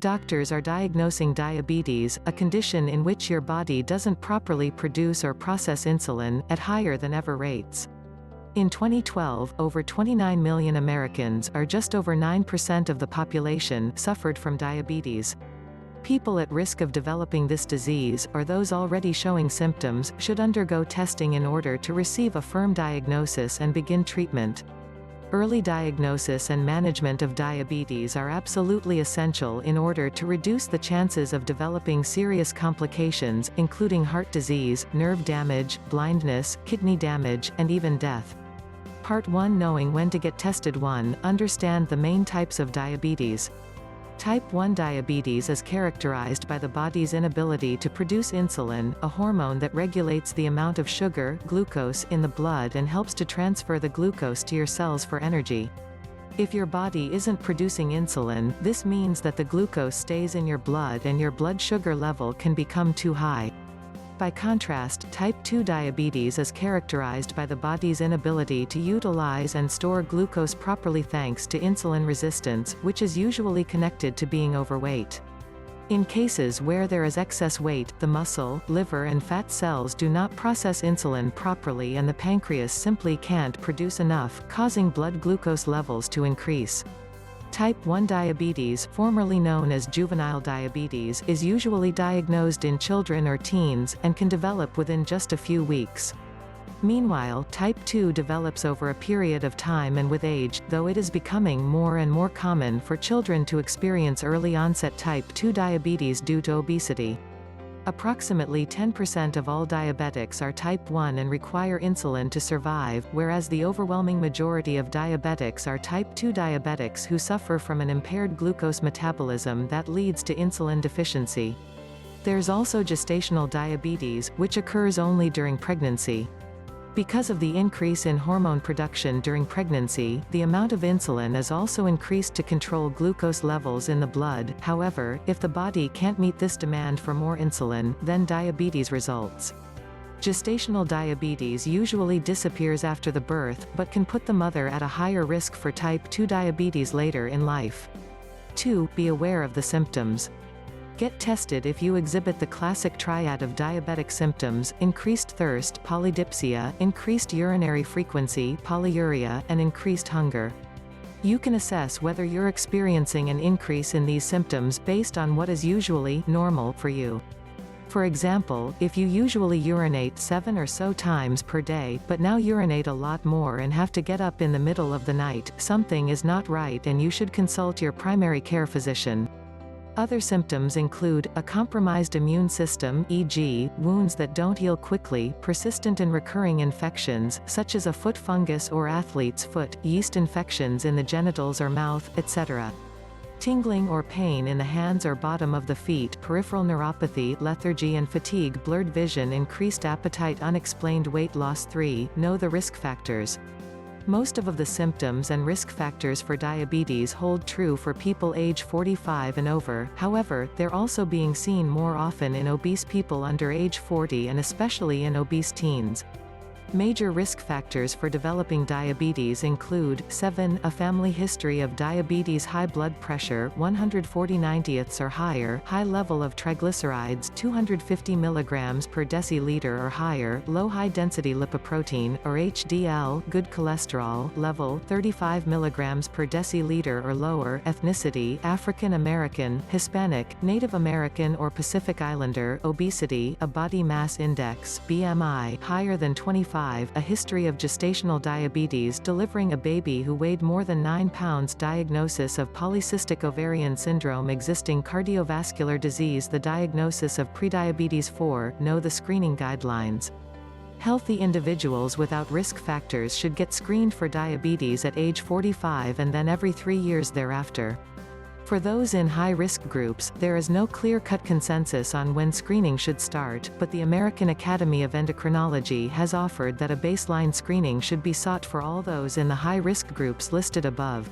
Doctors are diagnosing diabetes, a condition in which your body doesn't properly produce or process insulin, at higher than ever rates. In 2012, over 29 million Americans, or just over 9% of the population, suffered from diabetes. People at risk of developing this disease, or those already showing symptoms, should undergo testing in order to receive a firm diagnosis and begin treatment. Early diagnosis and management of diabetes are absolutely essential in order to reduce the chances of developing serious complications, including heart disease, nerve damage, blindness, kidney damage, and even death. Part 1: Knowing when to get tested. 1. Understand the main types of diabetes. Type 1 diabetes is characterized by the body's inability to produce insulin, a hormone that regulates the amount of sugar, glucose, in the blood and helps to transfer the glucose to your cells for energy. If your body isn't producing insulin, this means that the glucose stays in your blood and your blood sugar level can become too high. By contrast, type 2 diabetes is characterized by the body's inability to utilize and store glucose properly thanks to insulin resistance, which is usually connected to being overweight. In cases where there is excess weight, the muscle, liver and fat cells do not process insulin properly and the pancreas simply can't produce enough, causing blood glucose levels to increase. Type 1 diabetes, formerly known as juvenile diabetes, is usually diagnosed in children or teens, and can develop within just a few weeks. Meanwhile, type 2 develops over a period of time and with age, though it is becoming more and more common for children to experience early-onset type 2 diabetes due to obesity. Approximately 10% of all diabetics are type 1 and require insulin to survive, whereas the overwhelming majority of diabetics are type 2 diabetics who suffer from an impaired glucose metabolism that leads to insulin deficiency. There's also gestational diabetes, which occurs only during pregnancy. Because of the increase in hormone production during pregnancy, the amount of insulin is also increased to control glucose levels in the blood. However, if the body can't meet this demand for more insulin, then diabetes results. Gestational diabetes usually disappears after the birth, but can put the mother at a higher risk for type 2 diabetes later in life. 2. Be aware of the symptoms. Get tested if you exhibit the classic triad of diabetic symptoms: increased thirst, polydipsia, increased urinary frequency, polyuria, and increased hunger. You can assess whether you're experiencing an increase in these symptoms based on what is usually normal for you. For example, if you usually urinate 7 or so times per day, but now urinate a lot more and have to get up in the middle of the night, something is not right and you should consult your primary care physician. Other symptoms include a compromised immune system, e.g., wounds that don't heal quickly, persistent and recurring infections, such as a foot fungus or athlete's foot, yeast infections in the genitals or mouth, etc. Tingling or pain in the hands or bottom of the feet, peripheral neuropathy, lethargy and fatigue, blurred vision, increased appetite, unexplained weight loss. 3. Know the risk factors. Most of the symptoms and risk factors for diabetes hold true for people age 45 and over, however, they're also being seen more often in obese people under age 40 and especially in obese teens. Major risk factors for developing diabetes include: 7. A family history of diabetes, high blood pressure 140/90 or higher, high level of triglycerides 250 mg per deciliter or higher, low high-density lipoprotein, or HDL, good cholesterol level 35 mg per deciliter or lower, ethnicity African American, Hispanic, Native American or Pacific Islander, obesity, a body mass index BMI higher than 25, a history of gestational diabetes delivering a baby who weighed more than 9 pounds, diagnosis of polycystic ovarian syndrome, existing cardiovascular disease, the diagnosis of prediabetes. 4. Know the screening guidelines. Healthy individuals without risk factors should get screened for diabetes at age 45 and then every 3 years thereafter. For those in high-risk groups, there is no clear-cut consensus on when screening should start, but the American Academy of Endocrinology has offered that a baseline screening should be sought for all those in the high-risk groups listed above.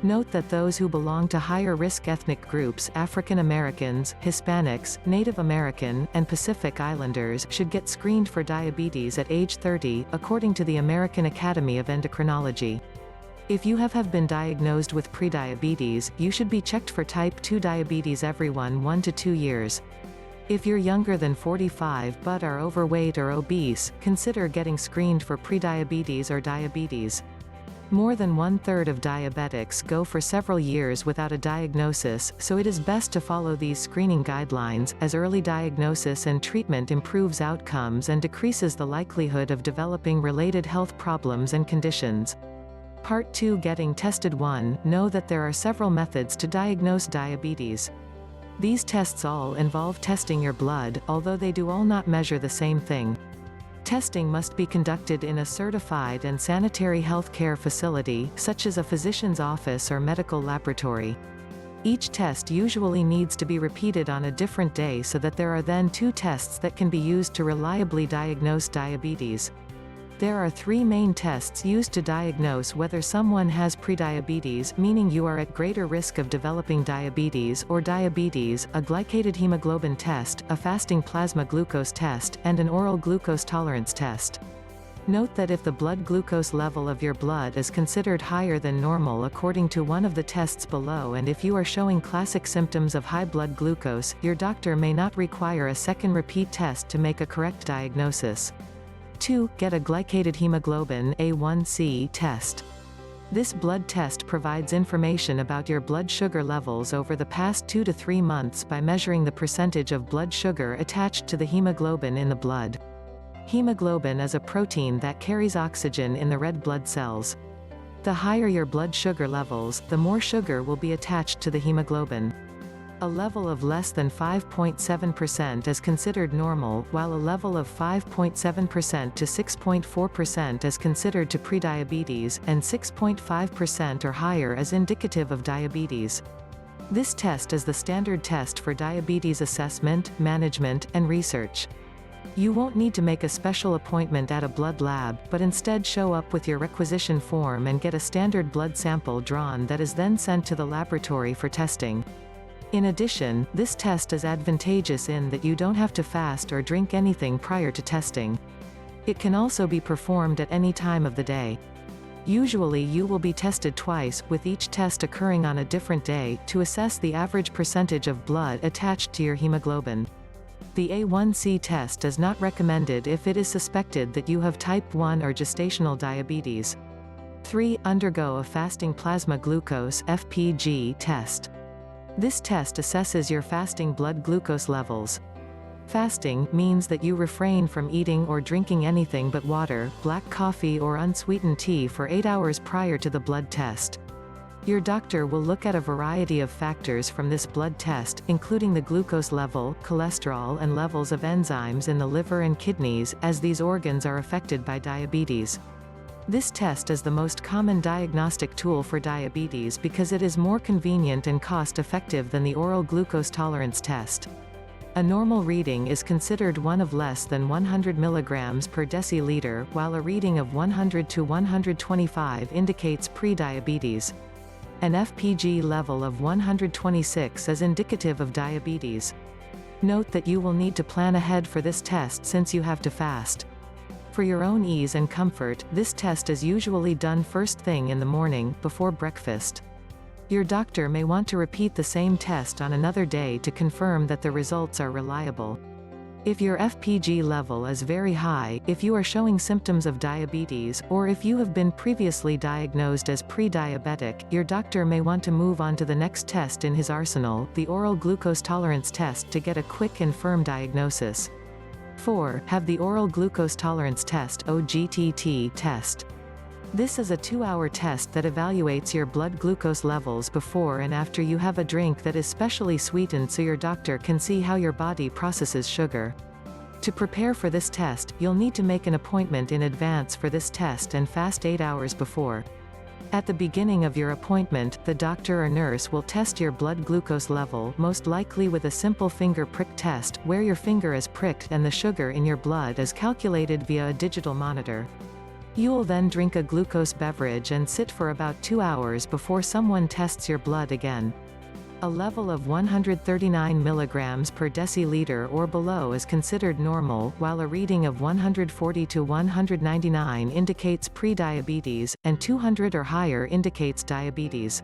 Note that those who belong to higher-risk ethnic groups, African Americans, Hispanics, Native American, and Pacific Islanders, should get screened for diabetes at age 30, according to the American Academy of Endocrinology. If you have been diagnosed with prediabetes, you should be checked for type 2 diabetes every 1 to 2 years. If you're younger than 45 but are overweight or obese, consider getting screened for prediabetes or diabetes. More than 1/3 of diabetics go for several years without a diagnosis, so it is best to follow these screening guidelines, as early diagnosis and treatment improves outcomes and decreases the likelihood of developing related health problems and conditions. Part 2, Getting Tested. 1. Know that there are several methods to diagnose diabetes. These tests all involve testing your blood, although they do all not measure the same thing. Testing must be conducted in a certified and sanitary healthcare facility, such as a physician's office or medical laboratory. Each test usually needs to be repeated on a different day so that there are then 2 tests that can be used to reliably diagnose diabetes. There are 3 main tests used to diagnose whether someone has prediabetes, meaning you are at greater risk of developing diabetes or diabetes: a glycated hemoglobin test, a fasting plasma glucose test, and an oral glucose tolerance test. Note that if the blood glucose level of your blood is considered higher than normal according to one of the tests below, and if you are showing classic symptoms of high blood glucose, your doctor may not require a second repeat test to make a correct diagnosis. 2. Get a glycated hemoglobin (A1C) test. This blood test provides information about your blood sugar levels over the past 2 to 3 months by measuring the percentage of blood sugar attached to the hemoglobin in the blood. Hemoglobin is a protein that carries oxygen in the red blood cells. The higher your blood sugar levels, the more sugar will be attached to the hemoglobin. A level of less than 5.7% is considered normal, while a level of 5.7% to 6.4% is considered to prediabetes, and 6.5% or higher is indicative of diabetes. This test is the standard test for diabetes assessment, management, and research. You won't need to make a special appointment at a blood lab, but instead show up with your requisition form and get a standard blood sample drawn that is then sent to the laboratory for testing. In addition, this test is advantageous in that you don't have to fast or drink anything prior to testing. It can also be performed at any time of the day. Usually you will be tested twice, with each test occurring on a different day, to assess the average percentage of blood attached to your hemoglobin. The A1C test is not recommended if it is suspected that you have type 1 or gestational diabetes. 3. Undergo a fasting plasma glucose (FPG) test. This test assesses your fasting blood glucose levels. Fasting means that you refrain from eating or drinking anything but water, black coffee or unsweetened tea for 8 hours prior to the blood test. Your doctor will look at a variety of factors from this blood test, including the glucose level, cholesterol, and levels of enzymes in the liver and kidneys, as these organs are affected by diabetes. This test is the most common diagnostic tool for diabetes because it is more convenient and cost-effective than the oral glucose tolerance test. A normal reading is considered one of less than 100 mg per deciliter, while a reading of 100 to 125 indicates pre-diabetes. An FPG level of 126 is indicative of diabetes. Note that you will need to plan ahead for this test since you have to fast. For your own ease and comfort, this test is usually done first thing in the morning, before breakfast. Your doctor may want to repeat the same test on another day to confirm that the results are reliable. If your FPG level is very high, if you are showing symptoms of diabetes, or if you have been previously diagnosed as pre-diabetic, your doctor may want to move on to the next test in his arsenal, the oral glucose tolerance test, to get a quick and firm diagnosis. 4. Have the oral glucose tolerance test (OGTT) test. This is a 2-hour test that evaluates your blood glucose levels before and after you have a drink that is specially sweetened so your doctor can see how your body processes sugar. To prepare for this test, you'll need to make an appointment in advance for this test and fast 8 hours before. At the beginning of your appointment, the doctor or nurse will test your blood glucose level, most likely with a simple finger prick test, where your finger is pricked and the sugar in your blood is calculated via a digital monitor. You will then drink a glucose beverage and sit for about 2 hours before someone tests your blood again. A level of 139 mg per deciliter or below is considered normal, while a reading of 140 to 199 indicates pre-diabetes, and 200 or higher indicates diabetes.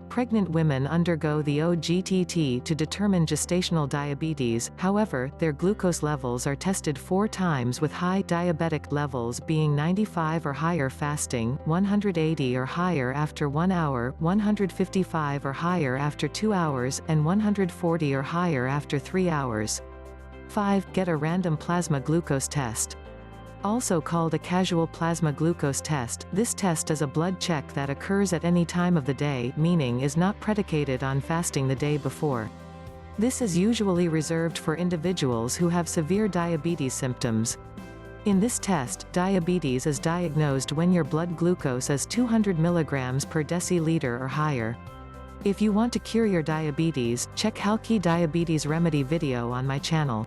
Pregnant women undergo the OGTT to determine gestational diabetes, however, their glucose levels are tested 4 times, with high diabetic levels being 95 or higher fasting, 180 or higher after 1 hour, 155 or higher after 2 hours, and 140 or higher after 3 hours. 5. Get a random plasma glucose test. Also called a casual plasma glucose test, this test is a blood check that occurs at any time of the day, meaning is not predicated on fasting the day before. This is usually reserved for individuals who have severe diabetes symptoms. In this test, diabetes is diagnosed when your blood glucose is 200 mg per deciliter or higher. If you want to cure your diabetes, check Halki Diabetes Remedy video on my channel.